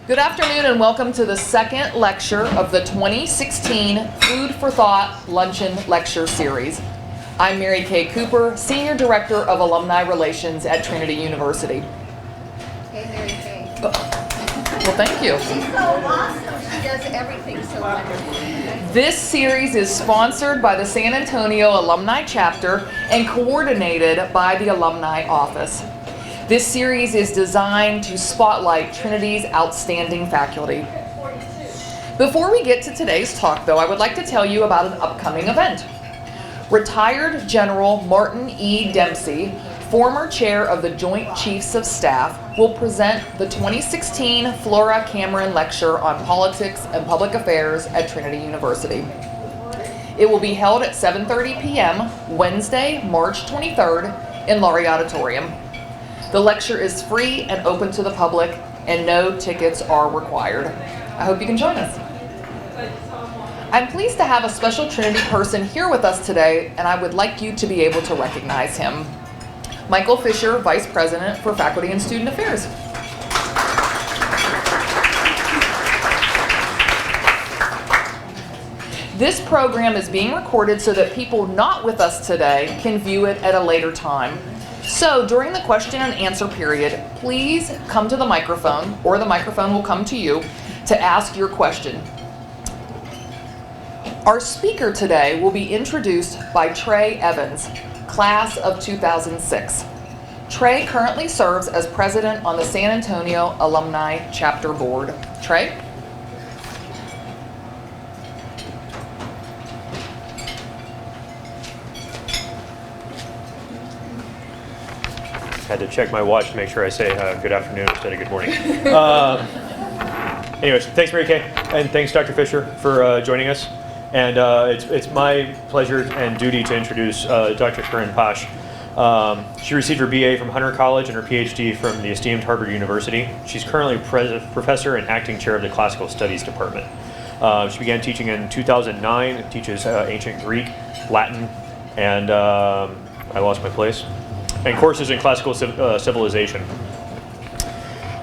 Good afternoon and welcome to the second lecture of the 2016 Food for Thought Luncheon Lecture Series. I'm Mary Kay Cooper, Senior Director of Alumni Relations at Trinity University. Hey, Mary Kay. Well, thank you. She's so awesome. She does everything so wonderfully. This series is sponsored by the San Antonio Alumni Chapter and coordinated by the Alumni Office. This series is designed to spotlight Trinity's outstanding faculty. Before we get to today's talk, though, I would like to tell you about an upcoming event. Retired General Martin E. Dempsey, former chair of the Joint Chiefs of Staff, will present the 2016 Flora Cameron Lecture on Politics and Public Affairs at Trinity University. It will be held at 7:30 p.m. Wednesday, March 23rd in Laurie Auditorium. The lecture is free and open to the public, and no tickets are required. I hope you can join us. I'm pleased to have a special Trinity person here with us today, and I would like you to be able to recognize him. Michael Fisher, Vice President for Faculty and Student Affairs. This program is being recorded so that people not with us today can view it at a later time. So during the question and answer period, please come to the microphone, or the microphone will come to you to ask your question. Our speaker today will be introduced by Trey Evans, class of 2006. Trey currently serves as president on the San Antonio Alumni Chapter Board. Trey? Had to check my watch to make sure I say good afternoon instead of good morning. Anyways, thanks Mary Kay, and thanks Dr. Fisher for joining us. And it's my pleasure and duty to introduce Dr. Corinne Pache. She received her BA from Hunter College and her Ph.D. from the esteemed Harvard University. She's currently professor and acting chair of the Classical Studies Department. She began teaching in 2009 and teaches ancient Greek, Latin, and I lost my place, and courses in classical civilization.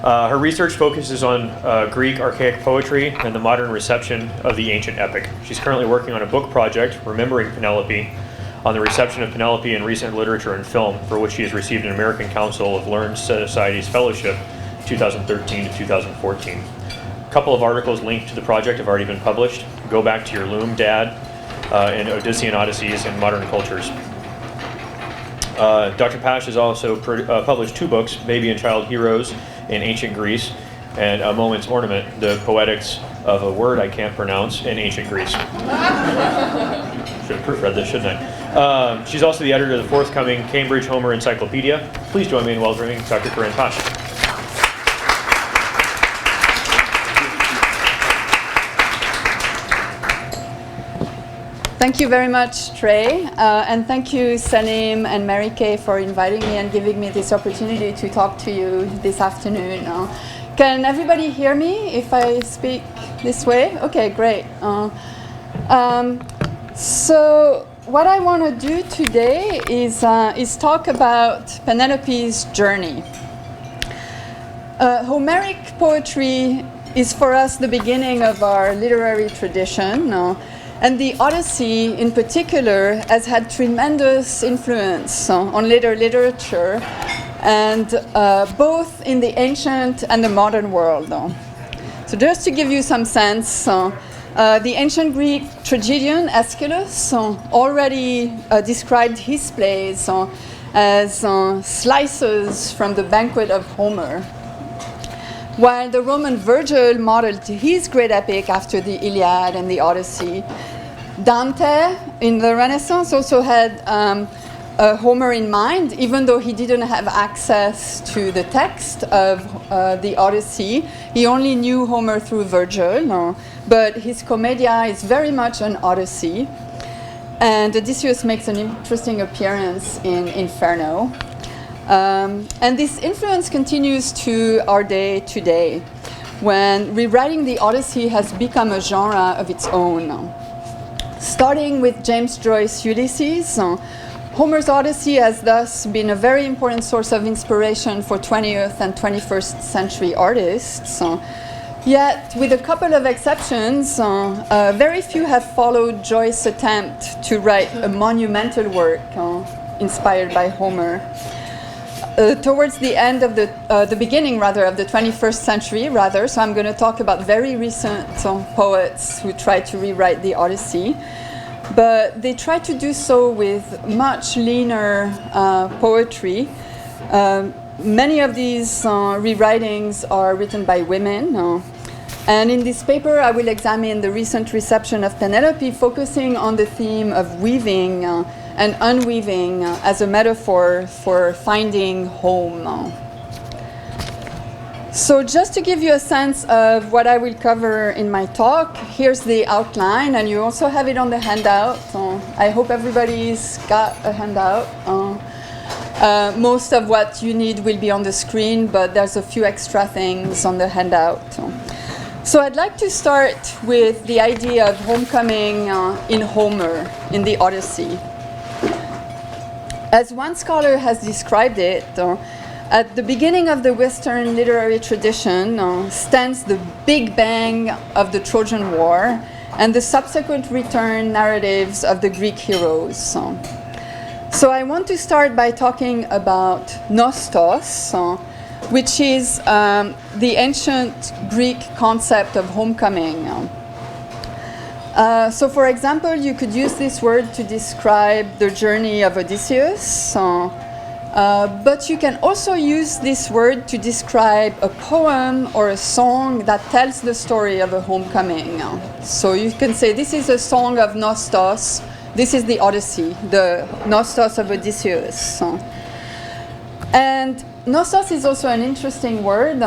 Her research focuses on Greek archaic poetry and the modern reception of the ancient epic. She's currently working on a book project, Remembering Penelope, on the reception of Penelope in recent literature and film, for which she has received an American Council of Learned Societies Fellowship 2013 to 2014. A couple of articles linked to the project have already been published. Go Back to Your Loom, Dad, and Odyssean Odysseys in Modern Cultures. Dr. Pache has also published two books, Baby and Child Heroes in Ancient Greece, and A Moment's Ornament, the poetics of a word I can't pronounce in ancient Greece. Should have proofread this, shouldn't I? She's also the editor of the forthcoming Cambridge Homer Encyclopedia. Please join me in welcoming Dr. Corinne Pache. Thank you very much, Trey, and thank you, Salim and Mary Kay, for inviting me and giving me this opportunity to talk to you this afternoon. Can everybody hear me if I speak this way? Okay, great. So what I want to do today is talk about Penelope's journey. Homeric poetry is for us the beginning of our literary tradition. And the Odyssey, in particular, has had tremendous influence on later literature, and both in the ancient and the modern world. So just to give you some sense, the ancient Greek tragedian Aeschylus already described his plays as slices from the banquet of Homer, while the Roman Virgil modeled his great epic after the Iliad and the Odyssey. Dante in the Renaissance also had Homer in mind, even though he didn't have access to the text of the Odyssey. He only knew Homer through Virgil, but his Commedia is very much an Odyssey. And Odysseus makes an interesting appearance in Inferno. And this influence continues to our day today, when rewriting the Odyssey has become a genre of its own. Starting with James Joyce's Ulysses, Homer's Odyssey has thus been a very important source of inspiration for 20th and 21st century artists. Yet, with a couple of exceptions, very few have followed Joyce's attempt to write a monumental work inspired by Homer. Towards the end of the beginning, rather, of the 21st century, rather, so I'm going to talk about very recent poets who tried to rewrite the Odyssey. But they tried to do so with much leaner poetry. Many of these rewritings are written by women. And in this paper, I will examine the recent reception of Penelope, focusing on the theme of weaving and unweaving as a metaphor for finding home. So just to give you a sense of what I will cover in my talk, here's the outline, and you also have it on the handout. I hope everybody's got a handout. Most of what you need will be on the screen, but there's a few extra things on the handout. So I'd like to start with the idea of homecoming in Homer, in the Odyssey. As one scholar has described it, at the beginning of the Western literary tradition stands the Big Bang of the Trojan War and the subsequent return narratives of the Greek heroes. So I want to start by talking about nostos, which is the ancient Greek concept of homecoming. So for example, you could use this word to describe the journey of Odysseus, but you can also use this word to describe a poem or a song that tells the story of a homecoming. So you can say this is a song of nostos, this is the Odyssey, the nostos of Odysseus. And nostos is also an interesting word.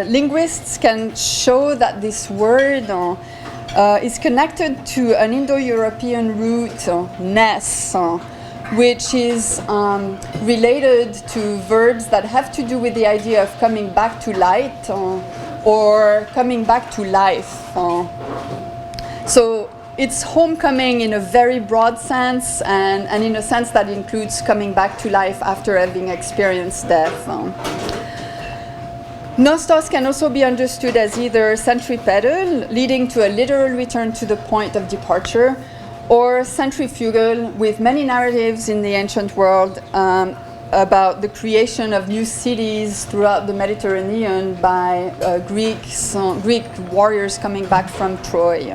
Linguists can show that this word is connected to an Indo-European root, nes, which is related to verbs that have to do with the idea of coming back to light or coming back to life. So it's homecoming in a very broad sense, and in a sense that includes coming back to life after having experienced death. Nostos can also be understood as either centripetal, leading to a literal return to the point of departure, or centrifugal, with many narratives in the ancient world about the creation of new cities throughout the Mediterranean by Greek warriors coming back from Troy.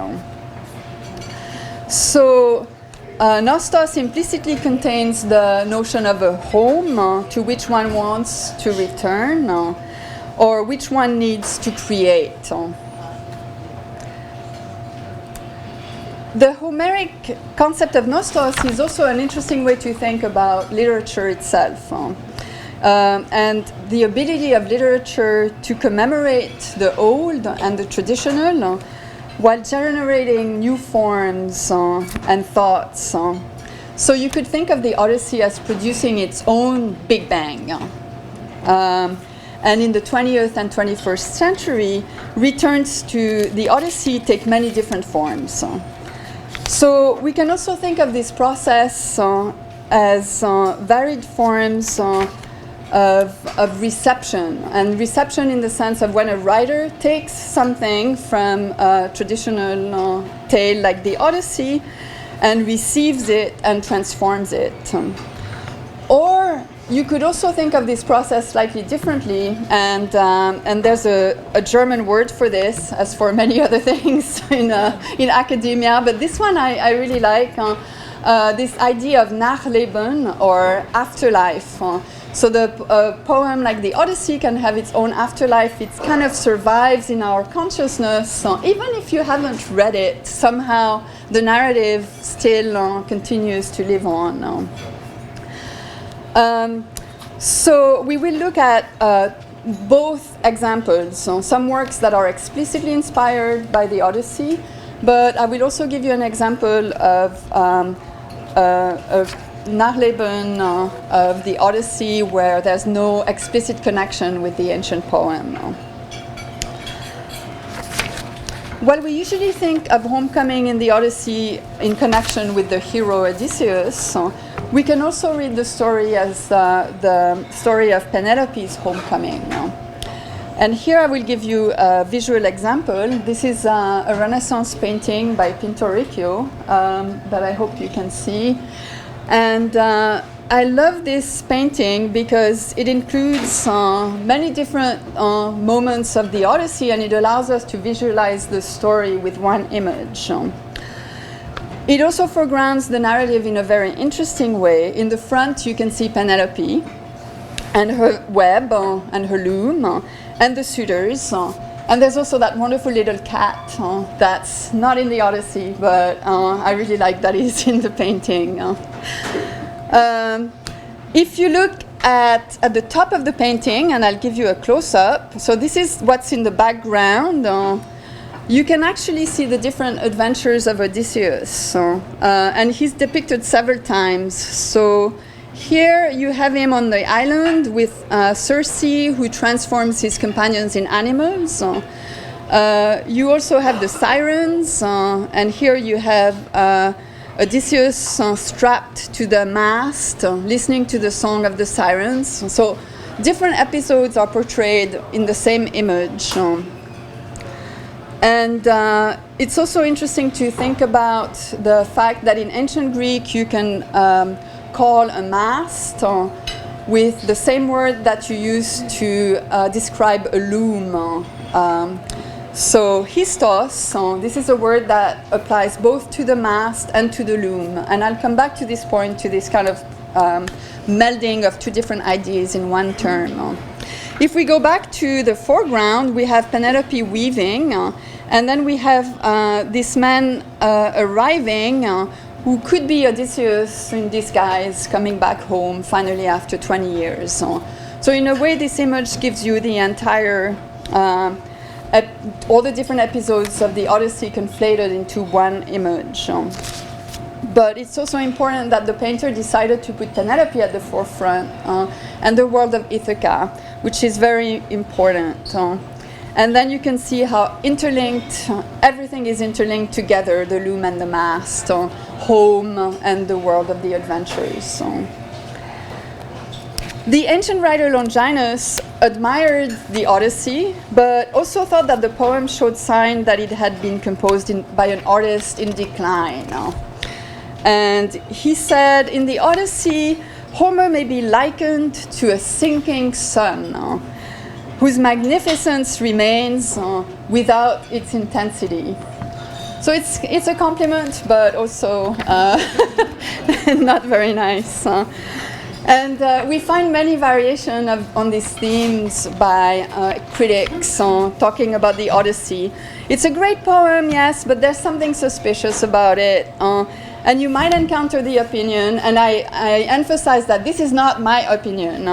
So nostos implicitly contains the notion of a home to which one wants to return, or which one needs to create. The Homeric concept of nostos is also an interesting way to think about literature itself, and the ability of literature to commemorate the old and the traditional while generating new forms and thoughts. So you could think of the Odyssey as producing its own Big Bang. And in the 20th and 21st century, returns to the Odyssey take many different forms. So we can also think of this process as varied forms of reception, and reception in the sense of when a writer takes something from a traditional tale like the Odyssey and receives it and transforms it. Or you could also think of this process slightly differently, and there's a German word for this, as for many other things in academia, but this one I really like, this idea of Nachleben, or afterlife. So the poem like the Odyssey can have its own afterlife. It kind of survives in our consciousness. Even if you haven't read it, somehow the narrative still continues to live on. So we will look at both examples, so some works that are explicitly inspired by the Odyssey, but I will also give you an example of Nachleben of the Odyssey where there's no explicit connection with the ancient poem. While we usually think of homecoming in the Odyssey in connection with the hero Odysseus, we can also read the story as the story of Penelope's homecoming. And here I will give you a visual example. This is a Renaissance painting by Pinturicchio that I hope you can see. And I love this painting because it includes many different moments of the Odyssey, and it allows us to visualize the story with one image. It also foregrounds the narrative in a very interesting way. In the front, you can see Penelope and her web and her loom and the suitors. And there's also that wonderful little cat that's not in the Odyssey, but I really like that it's in the painting. If you look at the top of the painting, and I'll give you a close-up, so this is what's in the background. You can actually see the different adventures of Odysseus, and he's depicted several times. So here you have him on the island with Circe, who transforms his companions in animals. You also have the sirens, and here you have Odysseus strapped to the mast, listening to the song of the sirens. So different episodes are portrayed in the same image. And it's also interesting to think about the fact that in ancient Greek you can call a mast with the same word that you use to describe a loom. So histos, this is a word that applies both to the mast and to the loom. And I'll come back to this point, to this kind of melding of two different ideas in one term. If we go back to the foreground, we have Penelope weaving, and then we have this man arriving, who could be Odysseus in disguise, coming back home finally after 20 years. So in a way, this image gives you the entire, all the different episodes of the Odyssey conflated into one image. But it's also important that the painter decided to put Penelope at the forefront and the world of Ithaca, which is very important. And then you can see how interlinked, everything is interlinked together, the loom and the mast, home and the world of the adventures. The ancient writer Longinus admired the Odyssey, but also thought that the poem showed signs that it had been composed by an artist in decline. And he said, in the Odyssey, Homer may be likened to a sinking sun, whose magnificence remains without its intensity. So it's a compliment, but also not very nice. And we find many variations on these themes by critics talking about the Odyssey. It's a great poem, yes, but there's something suspicious about it. And you might encounter the opinion, and I emphasize that this is not my opinion.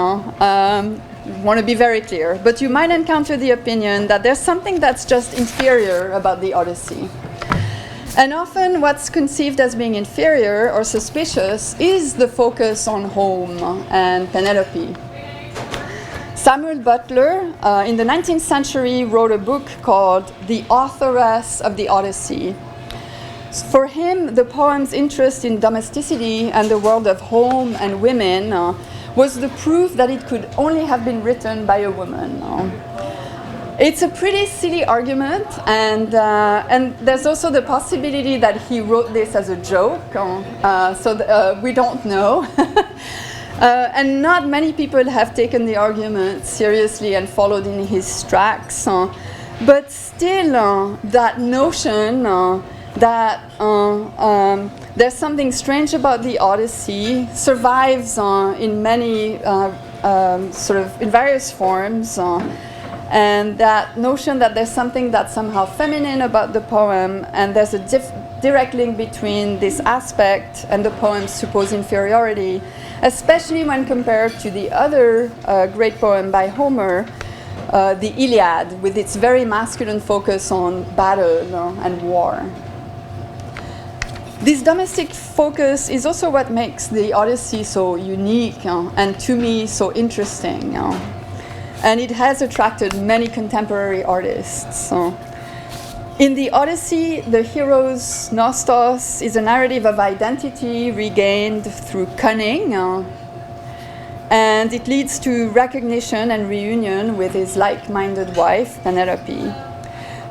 Want to be very clear, but you might encounter the opinion that there's something that's just inferior about the Odyssey. And often what's conceived as being inferior or suspicious is the focus on home and Penelope. Samuel Butler, in the 19th century, wrote a book called The Authoress of the Odyssey. For him, the poem's interest in domesticity and the world of home and women was the proof that it could only have been written by a woman. It's a pretty silly argument, and there's also the possibility that he wrote this as a joke, we don't know. And not many people have taken the argument seriously and followed in his tracks. But still, that notion that there's something strange about the Odyssey survives in many in various forms, and that notion that there's something that's somehow feminine about the poem, and there's a direct link between this aspect and the poem's supposed inferiority, especially when compared to the other great poem by Homer, the Iliad, with its very masculine focus on battle and war. This domestic focus is also what makes the Odyssey so unique and to me so interesting. And it has attracted many contemporary artists. In the Odyssey, the hero's nostos is a narrative of identity regained through cunning. and it leads to recognition and reunion with his like-minded wife, Penelope.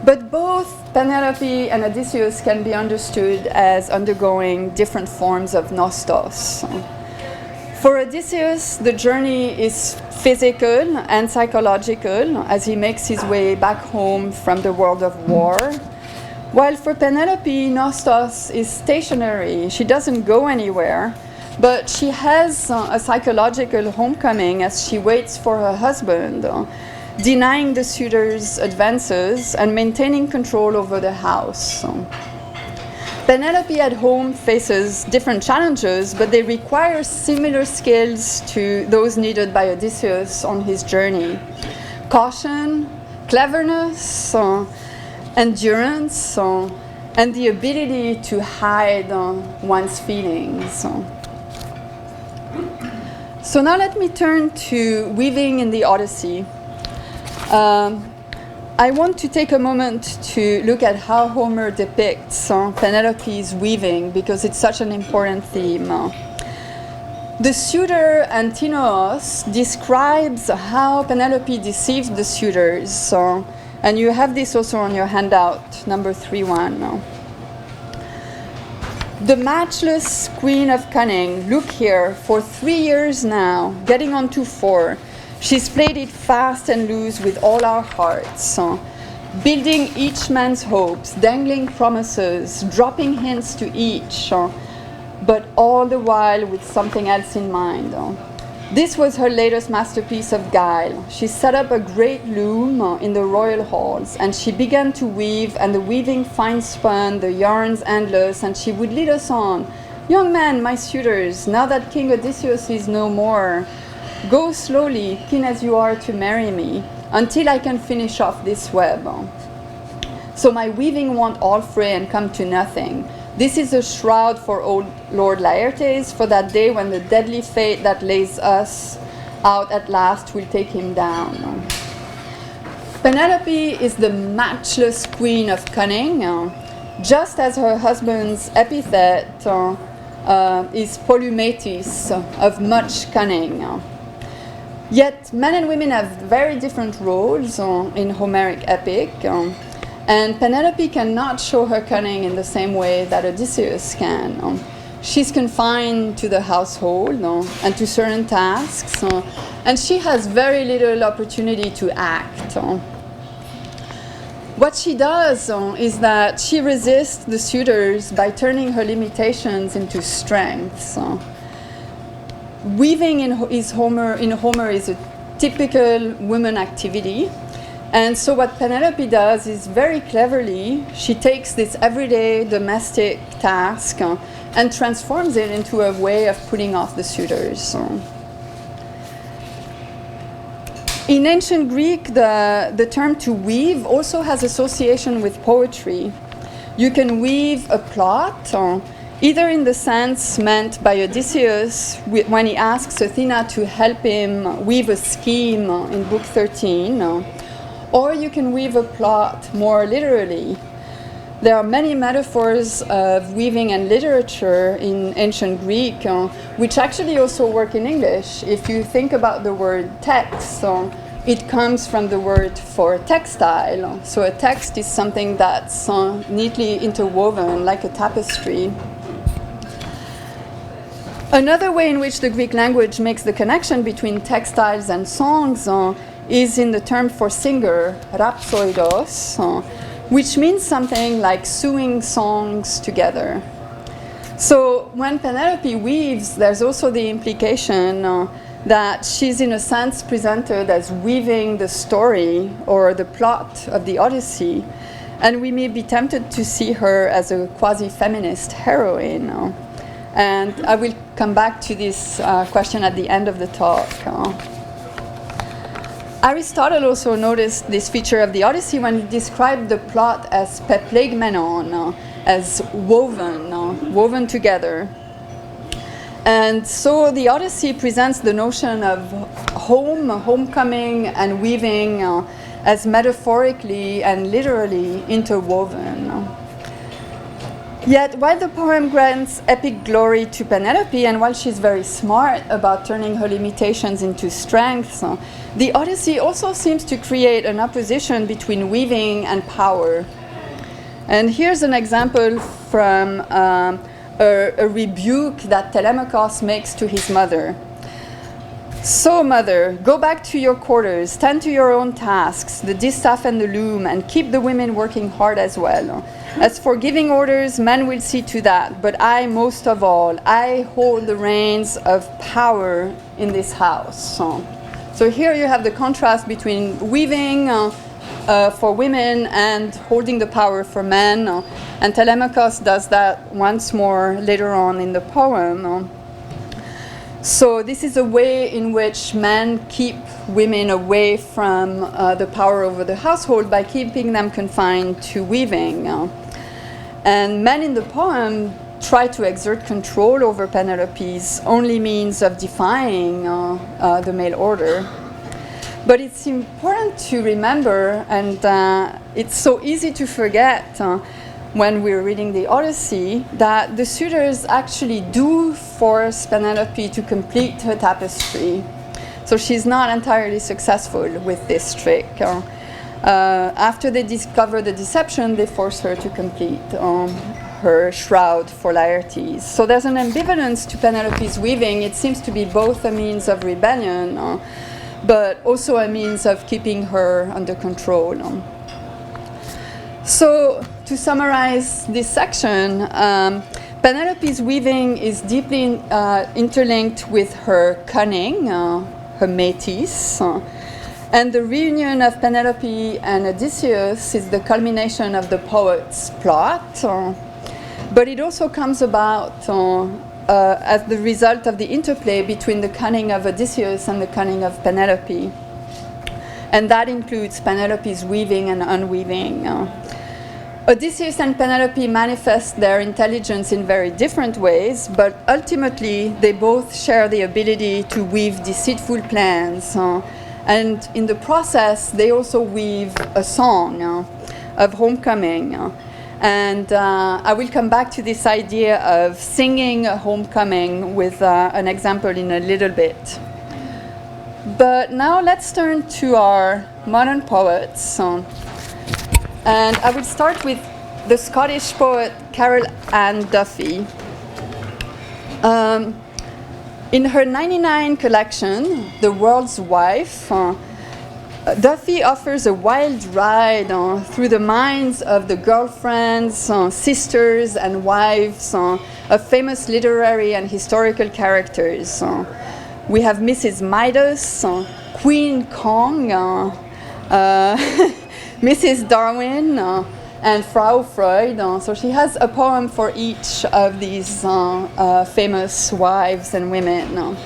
But both Penelope and Odysseus can be understood as undergoing different forms of nostos. For Odysseus, the journey is physical and psychological as he makes his way back home from the world of war. While for Penelope, nostos is stationary. She doesn't go anywhere, but she has a psychological homecoming as she waits for her husband, denying the suitor's advances and maintaining control over the house. Penelope at home faces different challenges, but they require similar skills to those needed by Odysseus on his journey. Caution, cleverness, endurance, and the ability to hide one's feelings. So now let me turn to weaving in the Odyssey. I want to take a moment to look at how Homer depicts Penelope's weaving because it's such an important theme. The suitor Antinous describes how Penelope deceives the suitors, and you have this also on your handout, number 3.1. The matchless queen of cunning, look here, for 3 years now, getting on to 4. She's played it fast and loose with all our hearts, building each man's hopes, dangling promises, dropping hints to each, but all the while with something else in mind. This was her latest masterpiece of guile. She set up a great loom in the royal halls, and she began to weave, and the weaving fine spun, the yarns endless, and she would lead us on. Young men, my suitors, now that King Odysseus is no more, go slowly, keen as you are to marry me, until I can finish off this web. So my weaving won't all fray and come to nothing. This is a shroud for old Lord Laertes, for that day when the deadly fate that lays us out at last will take him down. Penelope is the matchless queen of cunning, just as her husband's epithet is Polymatis, of much cunning. Yet men and women have very different roles in Homeric epic, and Penelope cannot show her cunning in the same way that Odysseus can. She's confined to the household and to certain tasks, and she has very little opportunity to act. What she does is that she resists the suitors by turning her limitations into strengths. Weaving in Homer is a typical woman activity. And so what Penelope does is very cleverly, she takes this everyday domestic task and transforms it into a way of putting off the suitors. In ancient Greek, the term to weave also has association with poetry. You can weave a plot, either in the sense meant by Odysseus when he asks Athena to help him weave a scheme in Book 13, or you can weave a plot more literally. There are many metaphors of weaving and literature in ancient Greek, which actually also work in English. If you think about the word text, it comes from the word for textile. So a text is something that's neatly interwoven, like a tapestry. Another way in which the Greek language makes the connection between textiles and songs is in the term for singer, rhapsoidos, which means something like sewing songs together. So when Penelope weaves, there's also the implication that she's in a sense presented as weaving the story or the plot of the Odyssey, and we may be tempted to see her as a quasi-feminist heroine. And I will come back to this question at the end of the talk. Aristotle also noticed this feature of the Odyssey when he described the plot as peplegmenon, as woven together. And so the Odyssey presents the notion of homecoming, and weaving as metaphorically and literally interwoven. Yet, while the poem grants epic glory to Penelope, and while she's very smart about turning her limitations into strengths, the Odyssey also seems to create an opposition between weaving and power. And here's an example from a rebuke that Telemachus makes to his mother. So, mother, go back to your quarters, tend to your own tasks, the distaff and the loom, and keep the women working hard as well. As for giving orders, men will see to that, but I, most of all, I hold the reins of power in this house. So here you have the contrast between weaving for women and holding the power for men. And Telemachus does that once more later on in the poem. So this is a way in which men keep women away from the power over the household by keeping them confined to weaving. And men in the poem try to exert control over Penelope's only means of defying the male order. But it's important to remember, and it's so easy to forget when we're reading the Odyssey, that the suitors actually do force Penelope to complete her tapestry. So she's not entirely successful with this trick. After they discover the deception, they force her to complete her shroud for Laertes. So there's an ambivalence to Penelope's weaving. It seems to be both a means of rebellion, but also a means of keeping her under control. So to summarize this section, Penelope's weaving is deeply interlinked with her cunning, her metis, and the reunion of Penelope and Odysseus is the culmination of the poet's plot, but it also comes about as the result of the interplay between the cunning of Odysseus and the cunning of Penelope. And that includes Penelope's weaving and unweaving. Odysseus and Penelope manifest their intelligence in very different ways, but ultimately they both share the ability to weave deceitful plans. And in the process, they also weave a song of homecoming. And I will come back to this idea of singing a homecoming with an example in a little bit. But now let's turn to our modern poets. And I will start with the Scottish poet Carol Ann Duffy. In her 99 collection, The World's Wife, Duffy offers a wild ride through the minds of the girlfriends, sisters, and wives of famous literary and historical characters. We have Mrs. Midas, Queen Kong, Mrs. Darwin, and Frau Freud. So she has a poem for each of these famous wives and women.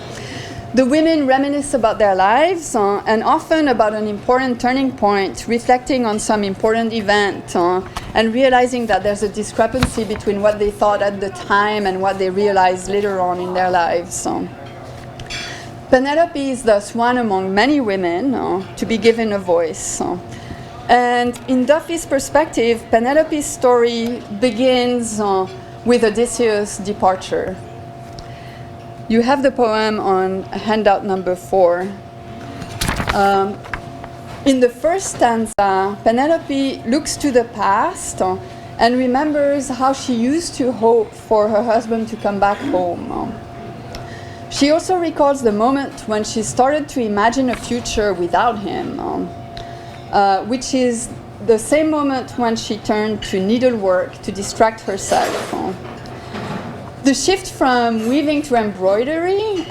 The women reminisce about their lives and often about an important turning point, reflecting on some important event and realizing that there's a discrepancy between what they thought at the time and what they realized later on in their lives. Penelope is thus one among many women to be given a voice. And in Duffy's perspective, Penelope's story begins with Odysseus' departure. You have the poem on handout number 4. In the first stanza, Penelope looks to the past and remembers how she used to hope for her husband to come back home. She also recalls the moment when she started to imagine a future without him, which is the same moment when she turned to needlework to distract herself. The shift from weaving to embroidery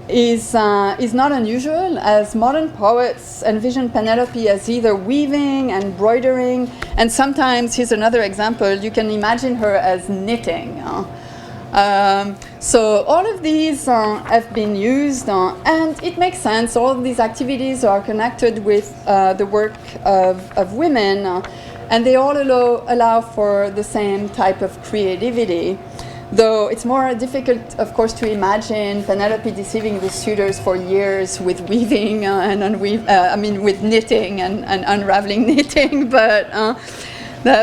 is not unusual, as modern poets envision Penelope as either weaving and embroidering, and sometimes, here's another example, you can imagine her as knitting. So all of these have been used, and it makes sense. All of these activities are connected with the work of women, and they all allow for the same type of creativity. Though it's more difficult, of course, to imagine Penelope deceiving the suitors for years with weaving and with knitting and unraveling knitting, but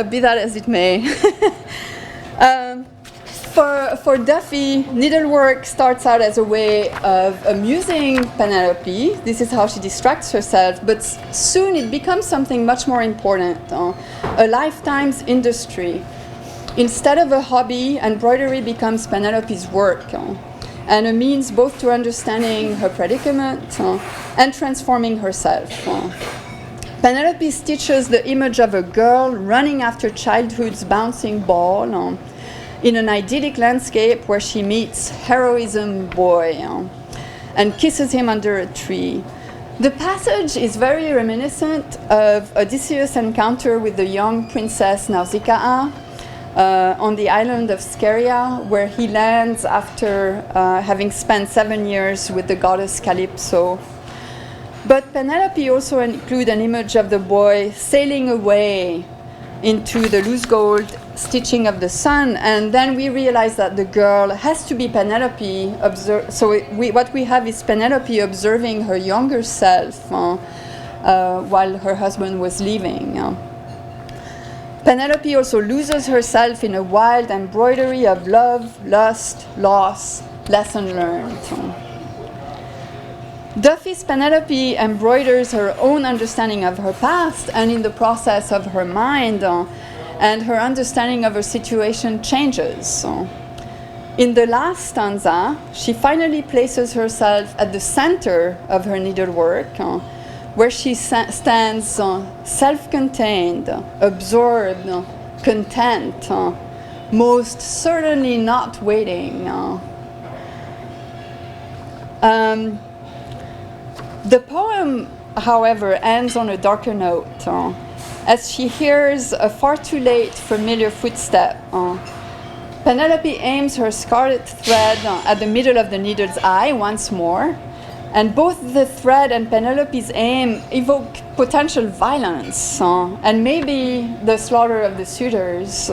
be that as it may. For Duffy, needlework starts out as a way of amusing Penelope. This is how she distracts herself, but soon it becomes something much more important, a lifetime's industry. Instead of a hobby, embroidery becomes Penelope's work, and a means both to understanding her predicament and transforming herself. Penelope stitches the image of a girl running after childhood's bouncing ball in an idyllic landscape where she meets heroism boy and kisses him under a tree. The passage is very reminiscent of Odysseus' encounter with the young princess Nausicaa on the island of Scheria, where he lands after having spent 7 years with the goddess Calypso. But Penelope also includes an image of the boy sailing away into the loose gold stitching of the sun, and then we realize that the girl has to be Penelope. What we have is Penelope observing her younger self while her husband was leaving. Penelope also loses herself in a wild embroidery of love, lust, loss, lesson learned. Duffy's Penelope embroiders her own understanding of her past, and in the process of her mind, and her understanding of her situation changes. In the last stanza, she finally places herself at the center of her needlework, where she stands self-contained, absorbed, content, most certainly not waiting. The poem, however, ends on a darker note, as she hears a far too late familiar footstep. Penelope aims her scarlet thread at the middle of the needle's eye once more, and both the thread and Penelope's aim evoke potential violence, and maybe the slaughter of the suitors.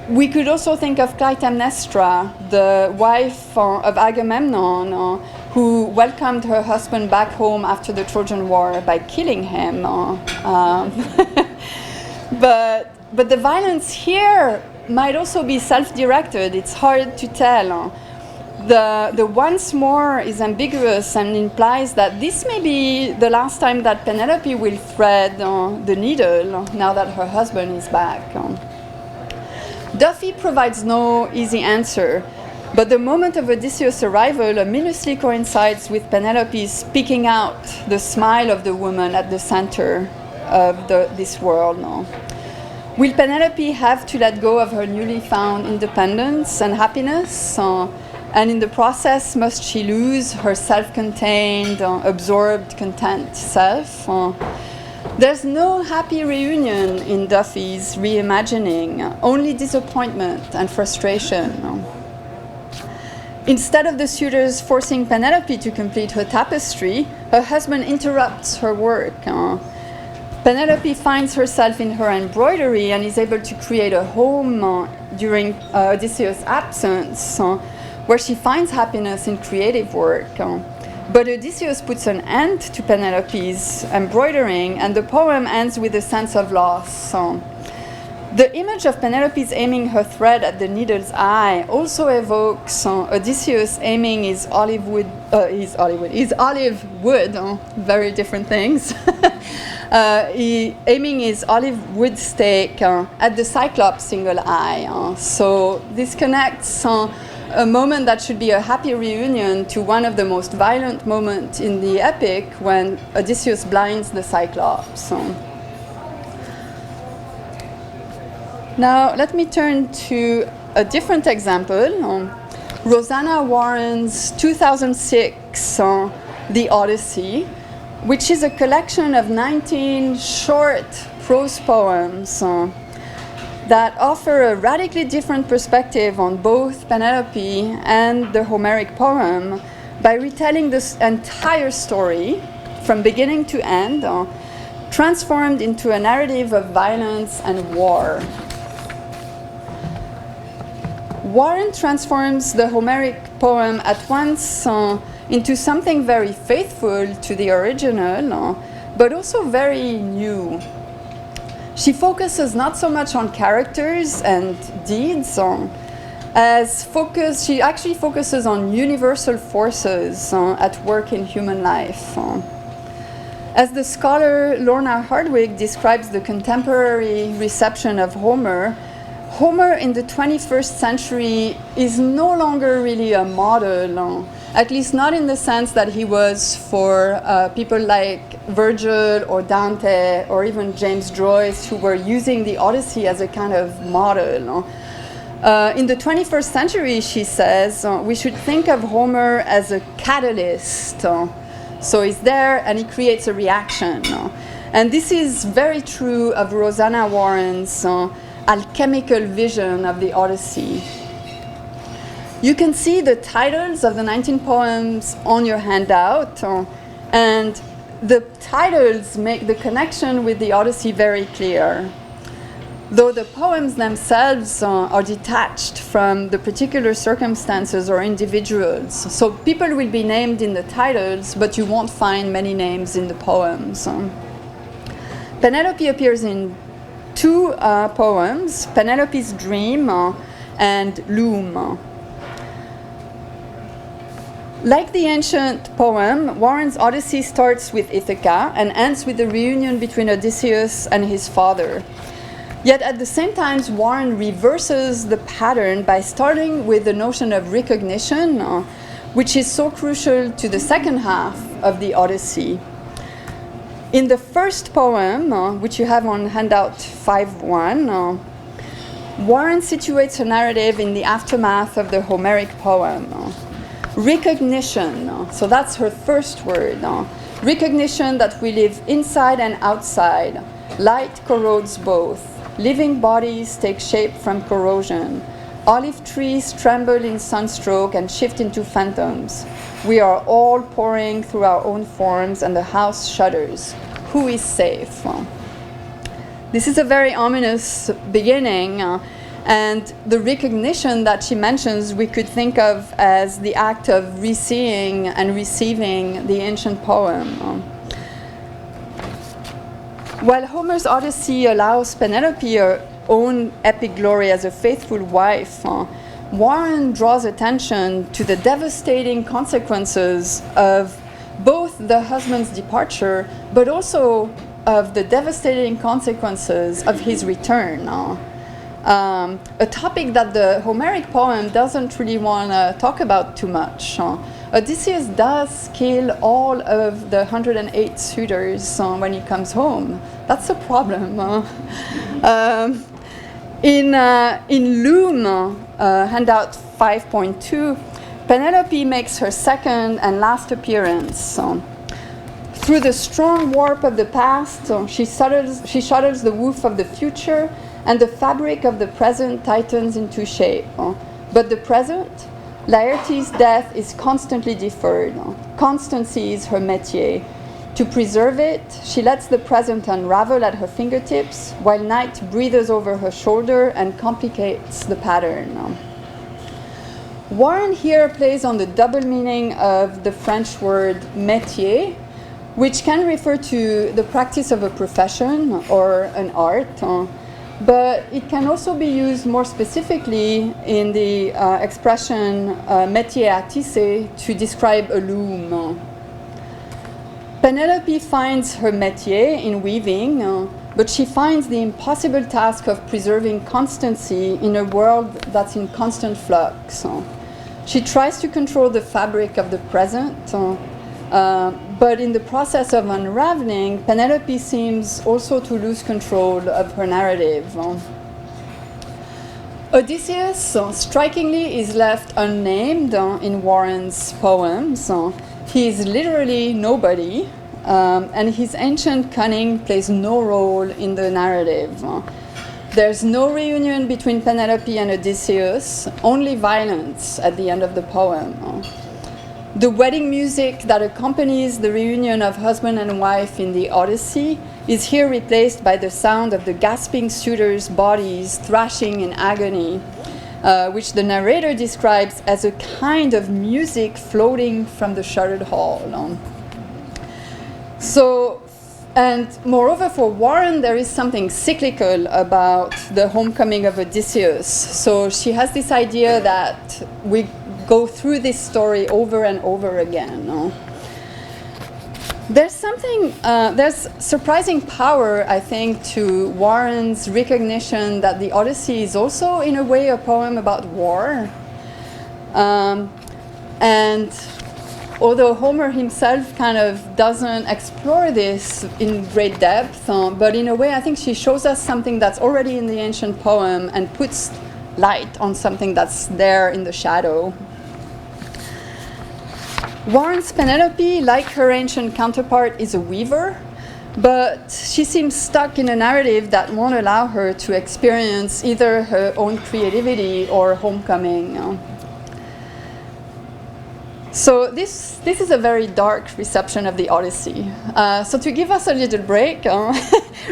We could also think of Clytemnestra, the wife of Agamemnon, who welcomed her husband back home after the Trojan War by killing him. But the violence here might also be self-directed. It's hard to tell. The once more is ambiguous and implies that this may be the last time that Penelope will thread the needle now that her husband is back. Duffy provides no easy answer, but the moment of Odysseus' arrival ominously coincides with Penelope's speaking out the smile of the woman at the center of this world. Will Penelope have to let go of her newly found independence and happiness? And in the process, must she lose her self-contained, absorbed, content self? There's no happy reunion in Duffy's reimagining, only disappointment and frustration. Instead of the suitors forcing Penelope to complete her tapestry, her husband interrupts her work. Penelope finds herself in her embroidery and is able to create a home during Odysseus' absence, where she finds happiness in creative work. But Odysseus puts an end to Penelope's embroidering, and the poem ends with a sense of loss. The image of Penelope's aiming her thread at the needle's eye also evokes Odysseus aiming his olive wood, very different things. Aiming his olive wood stake at the Cyclops' single eye. So this connects a moment that should be a happy reunion to one of the most violent moments in the epic, when Odysseus blinds the Cyclops. Now let me turn to a different example. Rosanna Warren's 2006 The Odyssey, which is a collection of 19 short prose poems that offer a radically different perspective on both Penelope and the Homeric poem by retelling this entire story from beginning to end, transformed into a narrative of violence and war. Warren transforms the Homeric poem at once into something very faithful to the original, but also very new. She focuses not so much on characters and deeds, she actually focuses on universal forces at work in human life. As the scholar Lorna Hardwick describes the contemporary reception of Homer, Homer in the 21st century is no longer really a model, at least not in the sense that he was for people like Virgil or Dante or even James Joyce, who were using the Odyssey as a kind of model. In the 21st century, she says, we should think of Homer as a catalyst. So he's there and he creates a reaction. And this is very true of Rosanna Warren's alchemical vision of the Odyssey. You can see the titles of the 19 poems on your handout, and the titles make the connection with the Odyssey very clear, though the poems themselves are detached from the particular circumstances or individuals. So people will be named in the titles, but you won't find many names in the poems. Penelope appears in two poems, Penelope's Dream and Loom. Like the ancient poem, Warren's Odyssey starts with Ithaca and ends with the reunion between Odysseus and his father. Yet at the same time, Warren reverses the pattern by starting with the notion of recognition, which is so crucial to the second half of the Odyssey. In the first poem, which you have on handout 5.1, Warren situates her narrative in the aftermath of the Homeric poem. Recognition, so that's her first word. Recognition that we live inside and outside. Light corrodes both. Living bodies take shape from corrosion. Olive trees tremble in sunstroke and shift into phantoms. We are all pouring through our own forms and the house shudders. Who is safe? This is a very ominous beginning, and the recognition that she mentions we could think of as the act of re-seeing and receiving the ancient poem. While Homer's Odyssey allows Penelope her own epic glory as a faithful wife, Warren draws attention to the devastating consequences of both the husband's departure, but also of the devastating consequences of his return. A topic that the Homeric poem doesn't really want to talk about too much. Odysseus does kill all of the 108 suitors when he comes home. That's a problem. In Loom, handout 5.2, Penelope makes her second and last appearance. Through the strong warp of the past, she shuttles the woof of the future, and the fabric of the present tightens into shape. But the present, Laertes' death is constantly deferred. Constancy is her métier. To preserve it, she lets the present unravel at her fingertips, while night breathes over her shoulder and complicates the pattern. Warren here plays on the double meaning of the French word métier, which can refer to the practice of a profession or an art, but it can also be used more specifically in the expression métier à tisser to describe a loom. Penelope finds her métier in weaving, but she finds the impossible task of preserving constancy in a world that's in constant flux. She tries to control the fabric of the present, but in the process of unraveling, Penelope seems also to lose control of her narrative. Odysseus, strikingly, is left unnamed in Warren's poems. He is literally nobody, and his ancient cunning plays no role in the narrative. There's no reunion between Penelope and Odysseus, only violence at the end of the poem. The wedding music that accompanies the reunion of husband and wife in the Odyssey is here replaced by the sound of the gasping suitors' bodies thrashing in agony, which the narrator describes as a kind of music floating from the shuttered hall. So And moreover, for Warren, there is something cyclical about the homecoming of Odysseus. So she has this idea that we go through this story over and over again. No? There's surprising power, I think, to Warren's recognition that the Odyssey is also, in a way, a poem about war. And although Homer himself kind of doesn't explore this in great depth, but in a way, I think she shows us something that's already in the ancient poem and puts light on something that's there in the shadow. Warren's Penelope, like her ancient counterpart, is a weaver, but she seems stuck in a narrative that won't allow her to experience either her own creativity or homecoming. So this is a very dark reception of the Odyssey. So to give us a little break,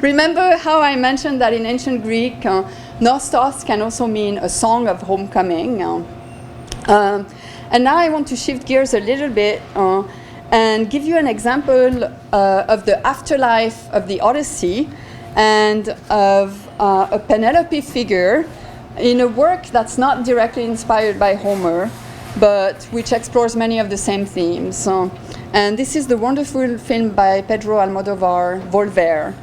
remember how I mentioned that in ancient Greek, Nostos can also mean a song of homecoming. And now I want to shift gears a little bit and give you an example of the afterlife of the Odyssey and of a Penelope figure in a work that's not directly inspired by Homer, but which explores many of the same themes. And this is the wonderful film by Pedro Almodovar, Volver.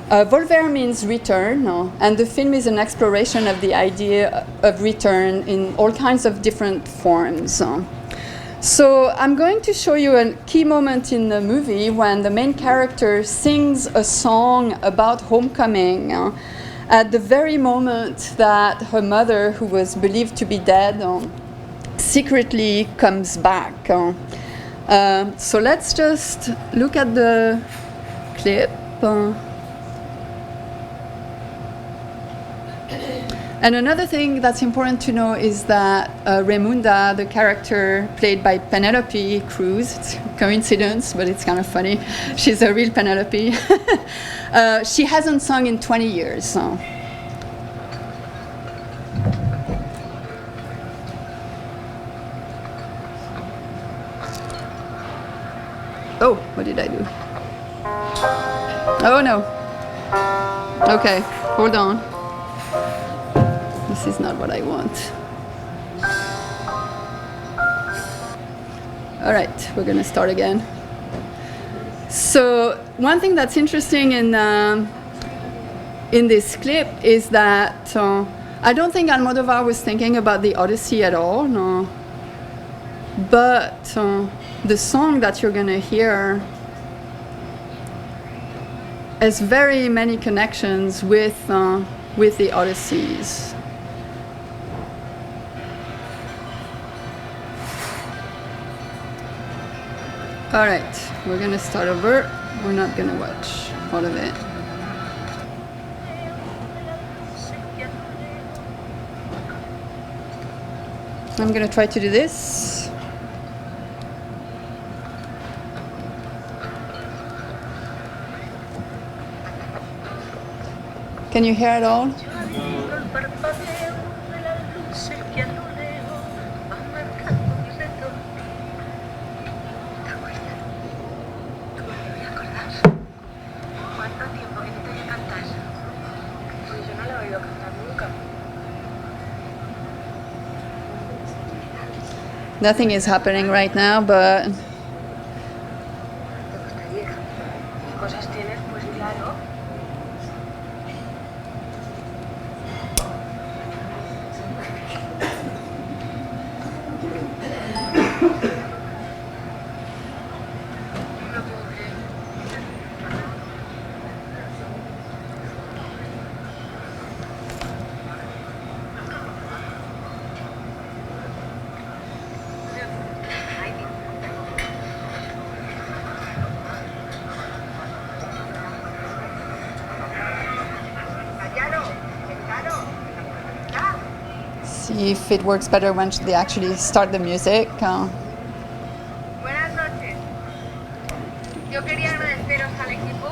Volver means return, and the film is an exploration of the idea of return in all kinds of different forms. So I'm going to show you a key moment in the movie when the main character sings a song about homecoming at the very moment that her mother, who was believed to be dead, secretly comes back. So let's just look at the clip. And another thing that's important to know is that Raimunda, the character played by Penelope Cruz, it's a coincidence, but it's kind of funny. She's a real Penelope. She hasn't sung in 20 years. So. Oh, what did I do? Oh no. Okay, hold on. This is not what I want. All right, we're going to start again. So one thing that's interesting in this clip is that I don't think Almodovar was thinking about the Odyssey at all, no. But the song that you're going to hear has very many connections with the Odysseys. All right, we're going to start over. We're not going to watch all of it. I'm going to try to do this. Can you hear it all? Nothing is happening right now, but see if it works better when they actually start the music. Buenas noches. Yo quería agradeceros al equipo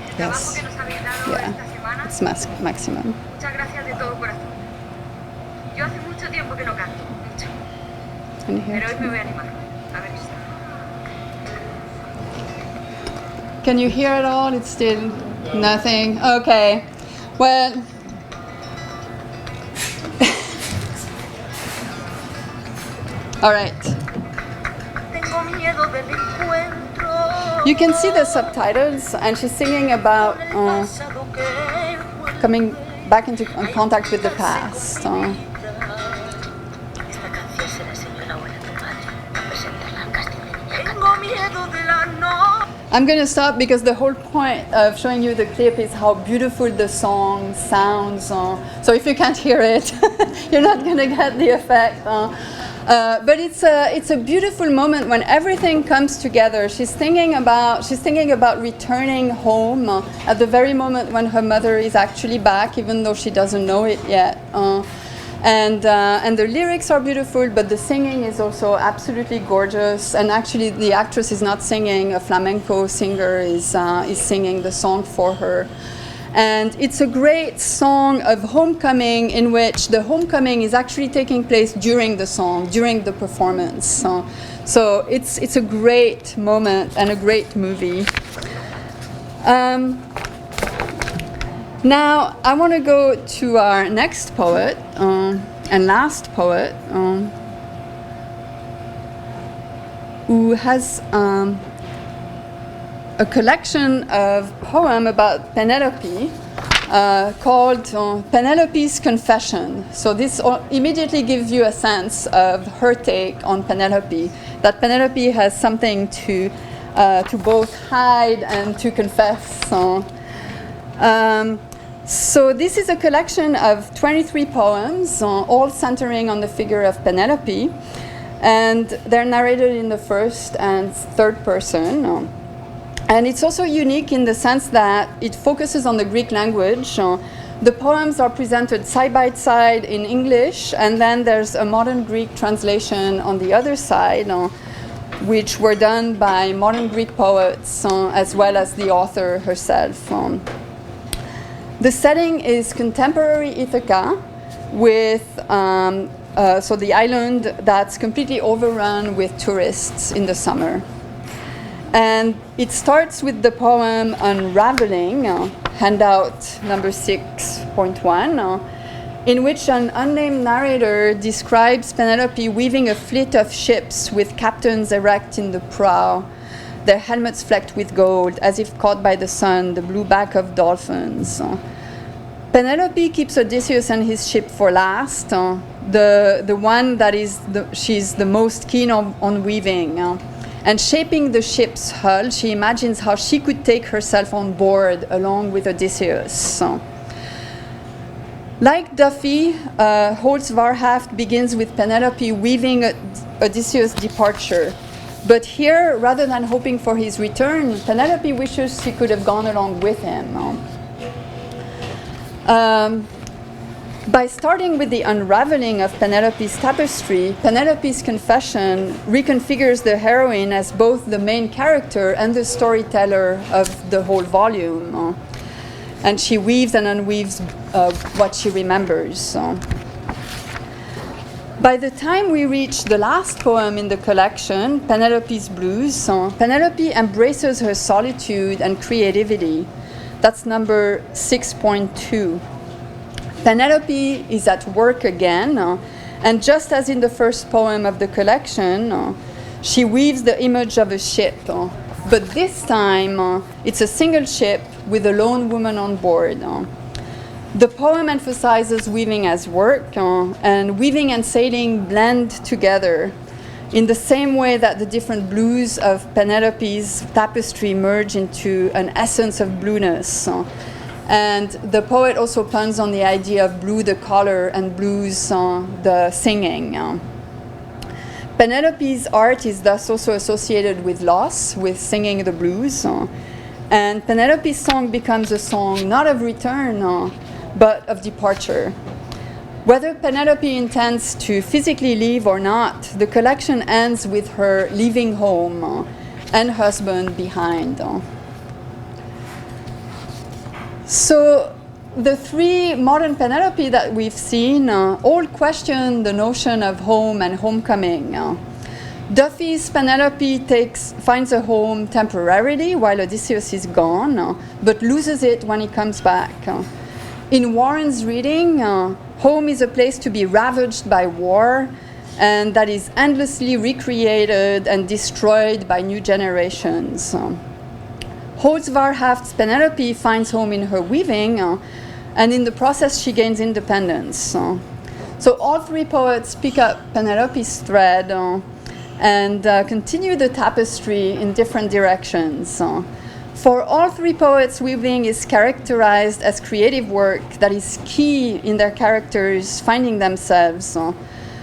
el trabajo que nos habéis dado esta semana. It's maximum. Muchas gracias de todo corazón. Yo hace mucho tiempo que no canto, mucho. Pero hoy me voy a animar. A ver si. Can you hear it all? It's still nothing. Okay. Well, all right. You can see the subtitles, and she's singing about coming back into contact with the past. I'm going to stop because the whole point of showing you the clip is how beautiful the song sounds. So if you can't hear it, you're not going to get the effect. But it's a beautiful moment when everything comes together. She's thinking about returning home at the very moment when her mother is actually back, even though she doesn't know it yet. And the lyrics are beautiful, but the singing is also absolutely gorgeous. And actually, the actress is not singing; a flamenco singer is singing the song for her. And it's a great song of homecoming, in which the homecoming is actually taking place during the song, during the performance. So it's a great moment and a great movie. Now, I want to go to our next poet and last poet, who has a collection of poems about Penelope called Penelope's Confession. So this immediately gives you a sense of her take on Penelope, that Penelope has something to both hide and to confess. So this is a collection of 23 poems, all centering on the figure of Penelope, and they're narrated in the first and third person. And it's also unique in the sense that it focuses on the Greek language. The poems are presented side by side in English, and then there's a modern Greek translation on the other side, which were done by modern Greek poets as well as the author herself. The setting is contemporary Ithaca, with so the island that's completely overrun with tourists in the summer. And it starts with the poem Unraveling, handout number 6.1, in which an unnamed narrator describes Penelope weaving a fleet of ships with captains erect in the prow, their helmets flecked with gold, as if caught by the sun, the blue back of dolphins. Penelope keeps Odysseus and his ship for last, the one that she's the most keen on weaving. And shaping the ship's hull, she imagines how she could take herself on board along with Odysseus. Like Duffy, Holt's Varhaft begins with Penelope weaving Odysseus' departure. But here, rather than hoping for his return, Penelope wishes she could have gone along with him. By starting with the unraveling of Penelope's tapestry, Penelope's Confession reconfigures the heroine as both the main character and the storyteller of the whole volume. And she weaves and unweaves what she remembers. By the time we reach the last poem in the collection, Penelope's Blues, Penelope embraces her solitude and creativity. That's number 6.2. Penelope is at work again, and just as in the first poem of the collection, she weaves the image of a ship. But this time, it's a single ship with a lone woman on board. The poem emphasizes weaving as work, and weaving and sailing blend together in the same way that the different blues of Penelope's tapestry merge into an essence of blueness. And the poet also puns on the idea of blue the color and blues the singing. Penelope's art is thus also associated with loss, with singing the blues. And Penelope's song becomes a song not of return, but of departure. Whether Penelope intends to physically leave or not, the collection ends with her leaving home and husband behind. So the three modern Penelope that we've seen all question the notion of home and homecoming. Duffy's Penelope finds a home temporarily while Odysseus is gone, but loses it when he comes back. In Warren's reading, home is a place to be ravaged by war, and that is endlessly recreated and destroyed by new generations. Holzwarhaft's Penelope finds home in her weaving, and in the process she gains independence. So all three poets pick up Penelope's thread and continue the tapestry in different directions. For all three poets, weaving is characterized as creative work that is key in their characters finding themselves.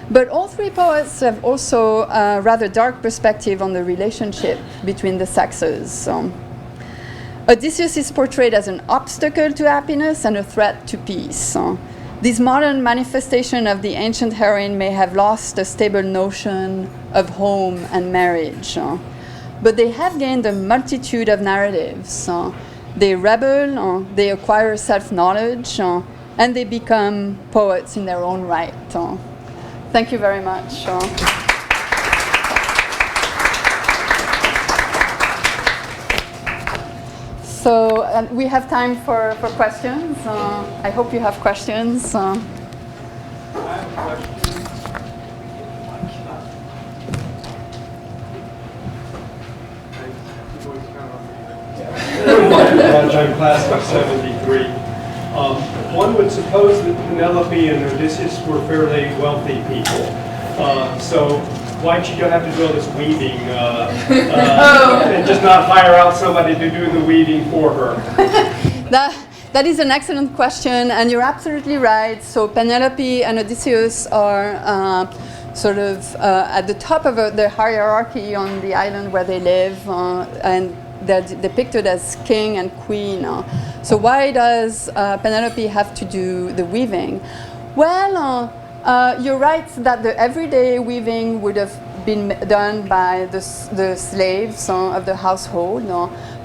But all three poets have also a rather dark perspective on the relationship between the sexes. Odysseus is portrayed as an obstacle to happiness and a threat to peace. This modern manifestation of the ancient heroine may have lost a stable notion of home and marriage. But they have gained a multitude of narratives. They rebel, they acquire self-knowledge, and they become poets in their own right. Thank you very much. So we have time for questions. I hope you have questions. I have a question. John class of 73. One would suppose that Penelope and Odysseus were fairly wealthy people. So why'd you have to do all this weaving and just not hire out somebody to do the weaving for her? That is an excellent question, and you're absolutely right. So Penelope and Odysseus are sort of at the top of the hierarchy on the island where they live, and they're depicted as king and queen. So why does Penelope have to do the weaving? Well, you're right that the everyday weaving would have been done by the slaves of the household,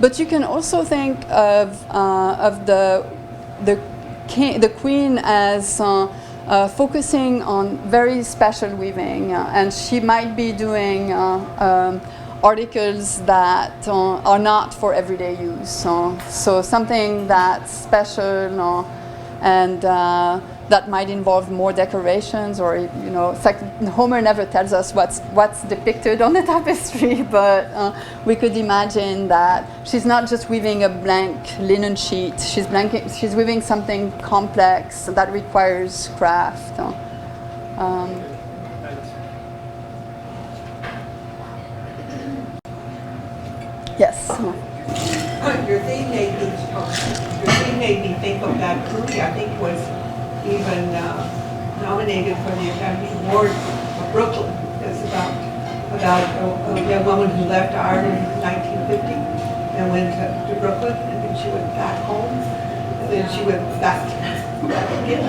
but you can also think of the queen as focusing on very special weaving, and she might be doing articles that are not for everyday use. So something that's special and that might involve more decorations, or in fact, Homer never tells us what's depicted on the tapestry, but we could imagine that she's not just weaving a blank linen sheet. She's weaving something complex that requires craft. Yes. Your theme made me think of that movie. I think was even nominated for the Academy Award of Brooklyn. It's about a young woman who left Ireland in 1950 and went to Brooklyn, and then she went back home, and then she went back again.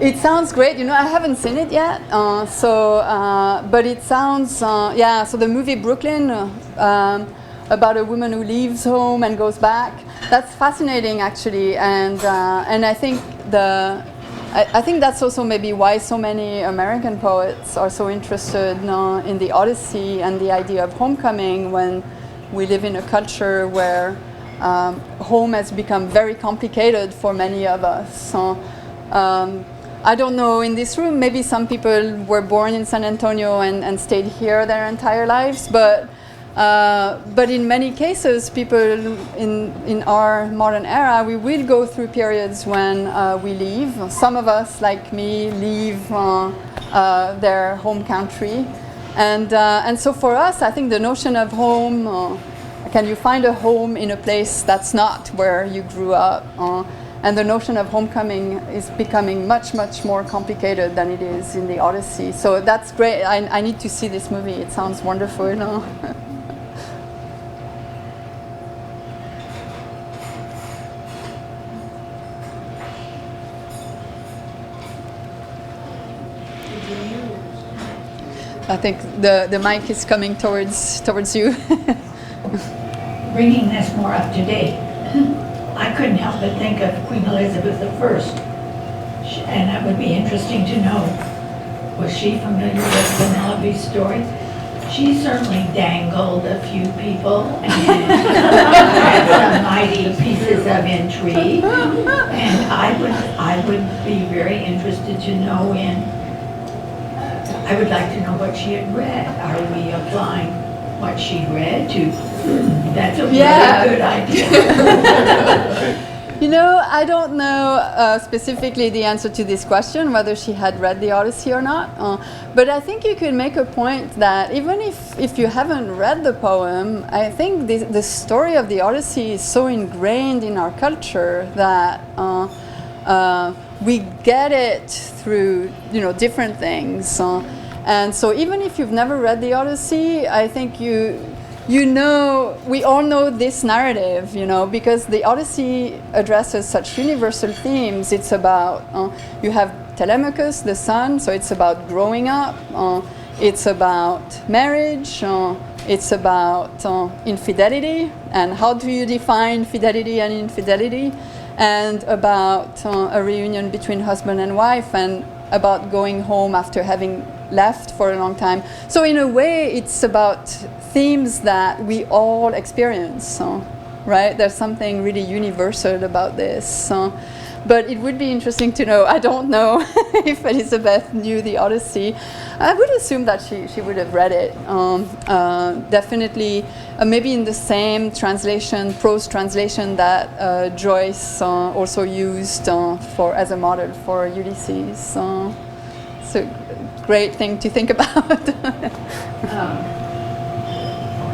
It sounds great. I haven't seen it yet. But it sounds, so the movie Brooklyn, about a woman who leaves home and goes back. That's fascinating, actually, and I think I think that's also maybe why so many American poets are so interested in the Odyssey and the idea of homecoming, when we live in a culture where home has become very complicated for many of us. I don't know, in this room, maybe some people were born in San Antonio and stayed here their entire lives, but in many cases, people in our modern era, we will go through periods when we leave. Some of us, like me, leave their home country. And so for us, I think the notion of home, can you find a home in a place that's not where you grew up? And the notion of homecoming is becoming much, much more complicated than it is in the Odyssey. So that's great. I need to see this movie. It sounds wonderful. I think the mic is coming towards you. Bringing this more up to date, I couldn't help but think of Queen Elizabeth I, and that would be interesting to know. Was she familiar with Penelope's story? She certainly dangled a few people and had some mighty pieces of intrigue. And I would be very interested to know I would like to know what she had read. Are we applying what she read to? That's a really good idea. You know, I don't know specifically the answer to this question, whether she had read the Odyssey or not. But I think you could make a point that even if you haven't read the poem, I think the story of the Odyssey is so ingrained in our culture that we get it through, different things. And so even if you've never read the Odyssey, I think we all know this narrative, because the Odyssey addresses such universal themes. It's about, you have Telemachus, the son, so it's about growing up. It's about marriage. It's about infidelity, and how do you define fidelity and infidelity, and about a reunion between husband and wife, and about going home after having left for a long time. So in a way, it's about themes that we all experience, right? There's something really universal about this. But it would be interesting to know. I don't know if Elizabeth knew the Odyssey. I would assume that she would have read it. Definitely, maybe in the same translation, prose translation that Joyce also used as a model for Ulysses. It's a great thing to think about.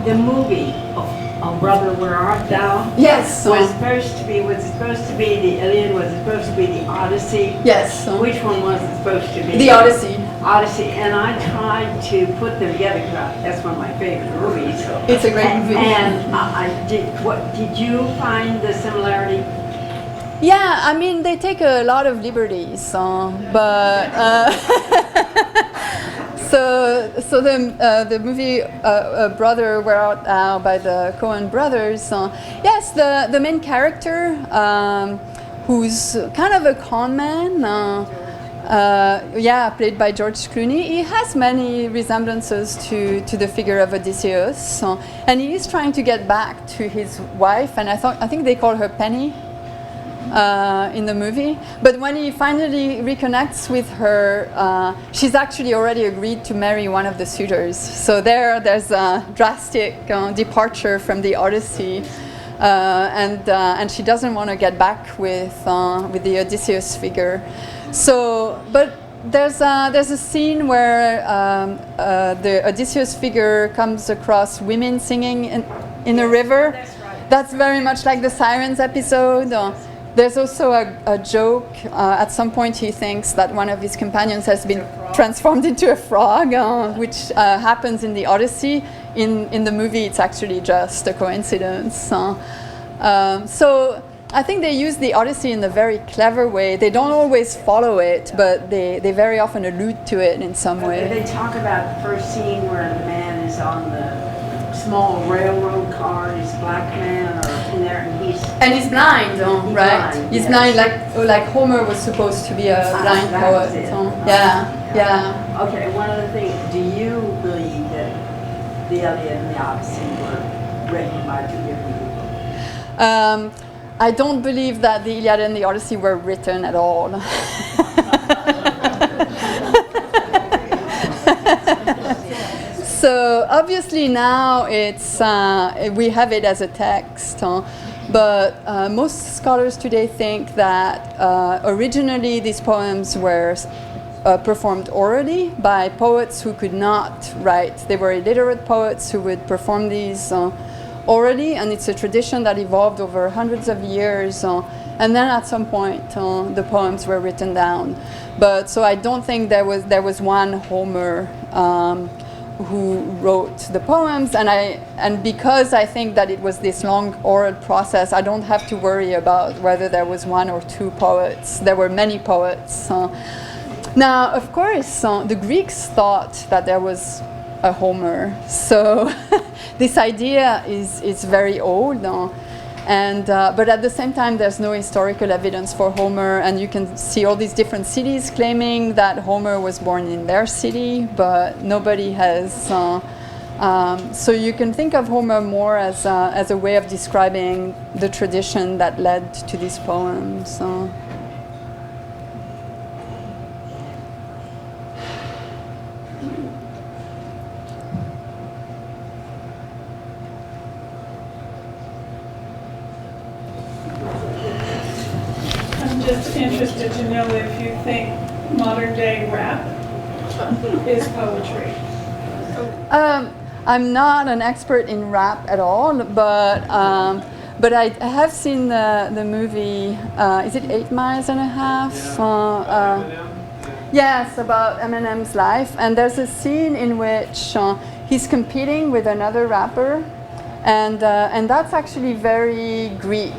The movie, Oh Brother, Where Art Thou? Yes. Was it supposed to be the Iliad? Was it supposed to be the Odyssey? Yes. Which one was it supposed to be? The Odyssey. Odyssey, and I tried to put them together because that's one of my favorite movies. It's a great movie. And did you find the similarity? Yeah, I mean, they take a lot of liberties, but so the movie Brother, Where Art Thou by the Coen brothers. Yes, the main character, who's kind of a con man, played by George Clooney. He has many resemblances to the figure of Odysseus, and he is trying to get back to his wife, and I think they call her Penny. In the movie, but when he finally reconnects with her, she's actually already agreed to marry one of the suitors. So there's a drastic departure from the Odyssey, and she doesn't want to get back with the Odysseus figure. So, but there's a scene where the Odysseus figure comes across women singing in a river. That's right. That's very much like the Sirens episode. There's also a joke. At some point, he thinks that one of his companions has been transformed into a frog, which happens in the Odyssey. In the movie, it's actually just a coincidence. So I think they use the Odyssey in a very clever way. They don't always follow it, but they very often allude to it in some way. They talk about the first scene where the man is on the small railroad car, and he's a black man, in there, and he's blind, right? Blind, he's yes. blind, like Homer was supposed to be a blind that poet. was it. Yeah. Okay, one other thing. Do you believe that the Iliad and the Odyssey were written by two different people? I don't believe that the Iliad and the Odyssey were written at all. So obviously now we have it as a text, but most scholars today think that originally these poems were performed orally by poets who could not write. They were illiterate poets who would perform these orally, and it's a tradition that evolved over hundreds of years. And then at some point, the poems were written down. But so I don't think there was one Homer who wrote the poems, and because I think that it was this long oral process, I don't have to worry about whether there was one or two poets. There were many poets. Now, of course, the Greeks thought that there was a Homer. So this idea is very old, but at the same time, there's no historical evidence for Homer, and you can see all these different cities claiming that Homer was born in their city, but nobody has So you can think of Homer more as a way of describing the tradition that led to these poems. I'm just interested to know if you think modern day rap is poetry. I'm not an expert in rap at all, but I have seen the movie. Is it 8 Miles and a Half? Yes, about Eminem's life. And there's a scene in which he's competing with another rapper, and that's actually very Greek.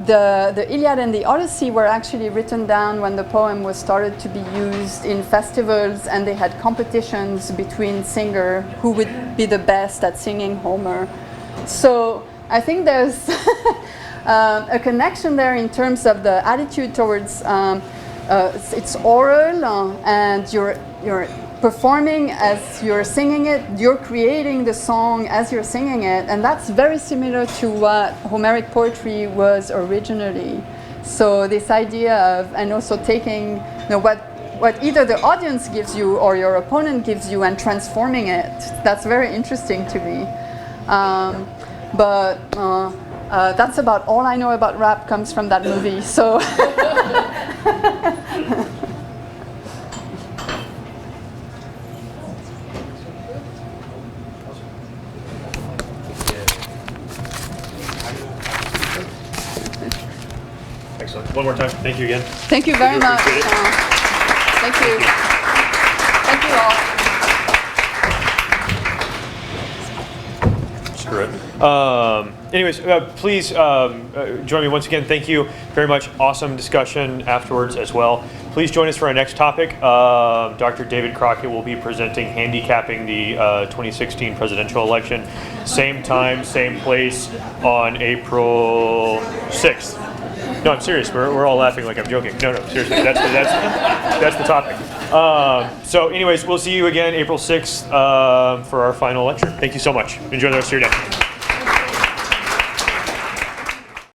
The Iliad and the Odyssey were actually written down when the poem was started to be used in festivals, and they had competitions between singers who would be the best at singing Homer. So I think there's a connection there in terms of the attitude towards it's oral, and you're performing as you're singing it, you're creating the song as you're singing it, and that's very similar to what Homeric poetry was originally. So this idea of, and also taking what either the audience gives you or your opponent gives you and transforming it, that's very interesting to me. That's about all I know about rap comes from that movie. So. Excellent. One more time. Thank you again. Thank you very much. Appreciate it. Thank you. Thank you all. Screw it. Anyways, please join me once again. Thank you very much. Awesome discussion afterwards as well. Please join us for our next topic. Dr. David Crockett will be presenting handicapping the 2016 presidential election. Same time, same place on April 6th. No, I'm serious. We're all laughing like I'm joking. No, seriously. That's the topic. So anyways, we'll see you again April 6th for our final lecture. Thank you so much. Enjoy the rest of your day.